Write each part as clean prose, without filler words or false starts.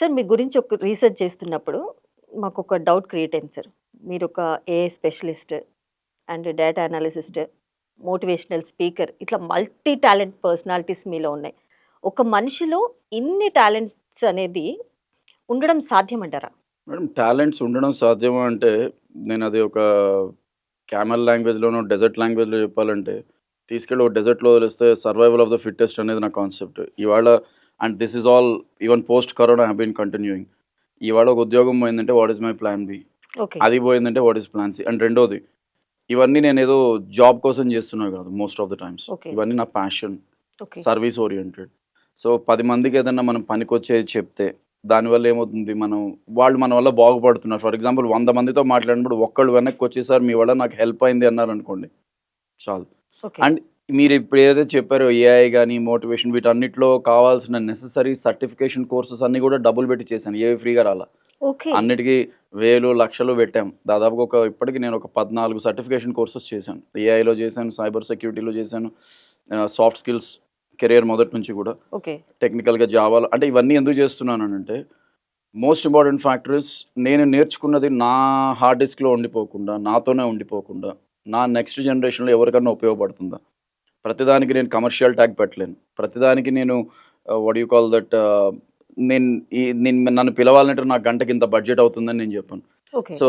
Sir మీ గురించి ఒక research చేస్తున్నప్పుడు మాకొక డౌట్ క్రియేట్ అయింది సార్. మీరొక AI specialist and data analyst, motivational speaker ఇట్లా మల్టీ టాలెంట్ పర్సనాలిటీస్ మీలో ఉన్నాయి. ఒక మనిషిలో ఇన్ని టాలెంట్స్ అనేది ఉండడం సాధ్యమంటారా? మేడం టాలెంట్స్ ఉండడం సాధ్యమా అంటే, నేనది ఒక క్యామెల్ లాంగ్వేజ్‌లోనో, డెజర్ట్ లాంగ్వేజ్‌లో చెప్పాలంటే, తీసుకెళ్ళి ఒక డెజర్ట్‌లో వదిలేస్తే సర్వైవల్ ఆఫ్ ద ఫిట్టెస్ట్ అనేది నా కాన్సెప్ట్. ఇవాళ and this is all even post corona I have been continuing. ఇవాళ ఒక ఉద్యోగం పోయిందంటే what is my plan B? Okay. అది పోయిందంటే what is plan C? And రెండోది, ఇవన్నీ నేనేదో జాబ్ కోసం చేస్తున్నా కాదు most of the times. Okay. ఇవన్నీ నా passion. Okay. Service oriented. So, 10 మందికి ఏదన్నా మనం పనికొచ్చేది చెప్తే, దానివల్ల ఏమవుతుంది, వాళ్ళు మన వల్ల బాగుపడుతున్నారు. ఫర్ ఎగ్జాంపుల్ 100 మందితో మాట్లాడినప్పుడు ఒక్కళ్ళు వెనక్కొచ్చి, "సార్ మీ వల్ల నాకు హెల్ప్ అయింది" అన్నారనుకోండి, చాలు. ఓకే. అండ్ మీరిప్పుడు ఏదైతే చెప్పారో ఏఐ గాని, మోటివేషన్ వీటన్నిటిలో కావాల్సిన నెసెసరీ సర్టిఫికేషన్ కోర్సెస్ అన్నీ కూడా డబ్బులు పెట్టి చేశాను. ఏవి ఫ్రీగా రాలా. ఓకే. అన్నిటికి వేలు, లక్షలు పెట్టాం. దాదాపుగా ఇప్పటికి నేను ఒక 14 సర్టిఫికేషన్ కోర్సెస్ చేశాను. ఏఐలో చేశాను, సైబర్ సెక్యూరిటీలో చేశాను, సాఫ్ట్ స్కిల్స్ కెరియర్ మొదటి నుంచి కూడా. ఓకే. టెక్నికల్‌గా జావాలో అంటే ఇవన్నీ ఎందుకు చేస్తున్నాననంటే, మోస్ట్ ఇంపార్టెంట్ ఫ్యాక్టర్ ఇస్ నేను నేర్చుకున్నది నా హార్డ్ డిస్క్‌లో ఉండిపోకుండా, నాతోనే ఉండిపోకుండా, నా నెక్స్ట్ జనరేషన్‌లో ఎవరికన్నా ఉపయోగపడుతుందా? ప్రతిదానికి నేను కమర్షియల్ ట్యాగ్ పెట్టలేను. ప్రతిదానికి నేను వాట్ యూ కాల్ దట్ నేను నన్ను పిలవాలంటే నాకు గంటకింత బడ్జెట్ అవుతుందని నేను చెప్పను. ఓకే. సో,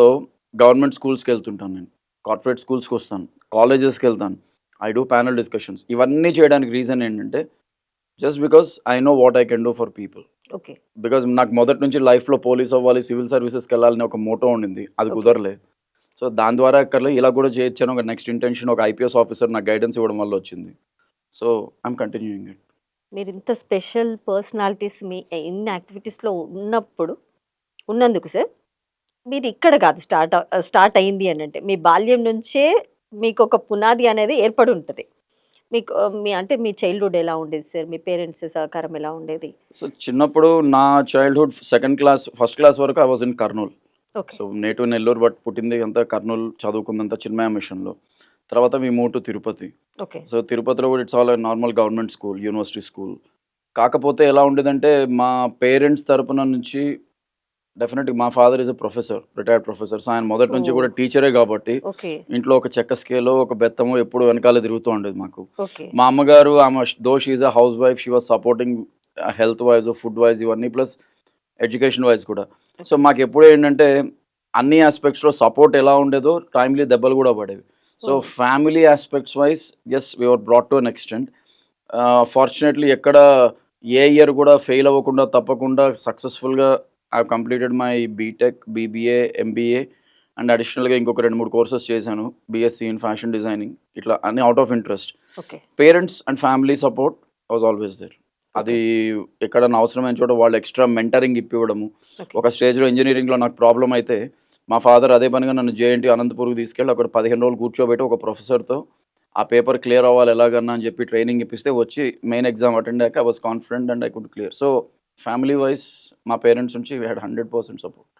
గవర్నమెంట్ స్కూల్స్‌కెళ్తుంటాను నేను. కార్పొరేట్ స్కూల్స్‌కొస్తాను. కాలేజెస్‌కెళ్తాను. I do panel discussions. ఇవన్నీ చేయడానికి రీజన్ ఏంటంటే, just because I know what I can do for people. Okay. Because నాకు మొదటి నుంచి లైఫ్‌లో పోలీస్ అవ్వాలి, సివిల్ సర్వీసెస్‌కెళ్ళాలని ఒక మోటో ఉండింది. అది ఓకే. కుదరలేదు. సో, దాని ద్వారా అక్కర్లే ఇలా కూడా చేయొచ్చని ఒక నెక్స్ట్ ఇంటెన్షన్ ఒక ఐపీఎస్ ఆఫీసర్ నాకు గైడెన్స్ ఇవ్వడం వల్ల వచ్చింది. So, I'm continuing it. మీరింత స్పెషల్ పర్సనాలిటీస్ మీ ఇన్ని యాక్టివిటీస్‌లో ఉన్నందుకు సార్, మీరిక్కడ కాదు స్టార్ట్ అయింది అనంటే, మీ బాల్యం నుంచే మీకొక పునాది అనేది ఏర్పడి ఉంటది. మీకు మీ చైల్డ్‌హుడ్ ఎలా ఉండేది సార్? మీ పేరెంట్స్ సహకారం ఎలా ఉండేది? సో, చిన్నప్పుడు నా చైల్డ్‌హుడ్ ఫస్ట్ క్లాస్ వరకు I was in Kurnool. Okay. So, native Nellore but పుట్టింది అంతా కర్నూల్, చదువుకుందంతా చిన్మయ మిషన్‌లో. తర్వాత we move to Tirupati. Okay. So, తిరుపతిలో కూడా it's all normal government school, university school. కాకపోతే ఎలా ఉండేదంటే, మా పేరెంట్స్ తరపున నుంచి డెఫినెట్‌గా మా father is a professor, retired professor. So, ఆయన మొదటి నుంచి ఓహ్! కూడా టీచరే కాబట్టి, ఓకే. ఇంట్లో ఒక చెక్క స్కేలో, ఒక బెత్తమో ఎప్పుడు వెనకాలే తిరుగుతూ ఉండేది మాకు. ఓకే. మా అమ్మగారు she is a house wife, she was supporting health wise, food wise ఇవన్నీ ప్లస్ ఎడ్యుకేషన్ వైస్ కూడా. So, okay. మాకెప్పుడు ఏంటంటే, అన్ని యాస్పెక్ట్స్‌లో సపోర్ట్ ఎలా ఉండేదో, టైమ్‌లీ దెబ్బలు కూడా పడేవి. So, oh! Family aspects wise yes we were brought to an extent. Fortunately ఎక్కడ ఏ ఇయర్ కూడా ఫెయిల్ అవ్వకుండా తప్పకుండా సక్సెస్‌ఫుల్‌గా I have completed my BTech, BBA, MBA and అడిషనల్‌గా ఇంకొక 2, 3 కోర్సెస్ చేశాను. బీఎస్సీ ఇన్ ఫ్యాషన్ డిజైనింగ్ ఇట్లా అన్నీ out of interest. Okay. Parents and family support was always there. అది ఓకే. ఎక్కడన్నా అవసరమైన చోట వాళ్ళు ఎక్స్‌ట్రా మెంటరింగ్ ఇప్పివ్వడము. ఓకే. ఒక స్టేజ్‌లో ఇంజినీరింగ్‌లో నాకు ప్రాబ్లమ్ అయితే, మా ఫాదర్ అదే పనిగా నన్ను జేఎన్‌టీ అనంతపూర్‌కి తీసుకెళ్ళి అక్కడ 15 రోజులు కూర్చోబెట్టి ఒక ప్రొఫెసర్‌తో ఆ పేపర్ క్లియర్ అవ్వాలి ఎలాగన్నా అని చెప్పి ట్రైనింగ్ ఇప్పిస్తే వచ్చి మెయిన్ ఎగ్జామ్ అటెండ్ అయ్యాక I was confident and I could clear. So, family wise మా పేరెంట్స్ నుంచి వి హాడ్ 100% సపోర్ట్.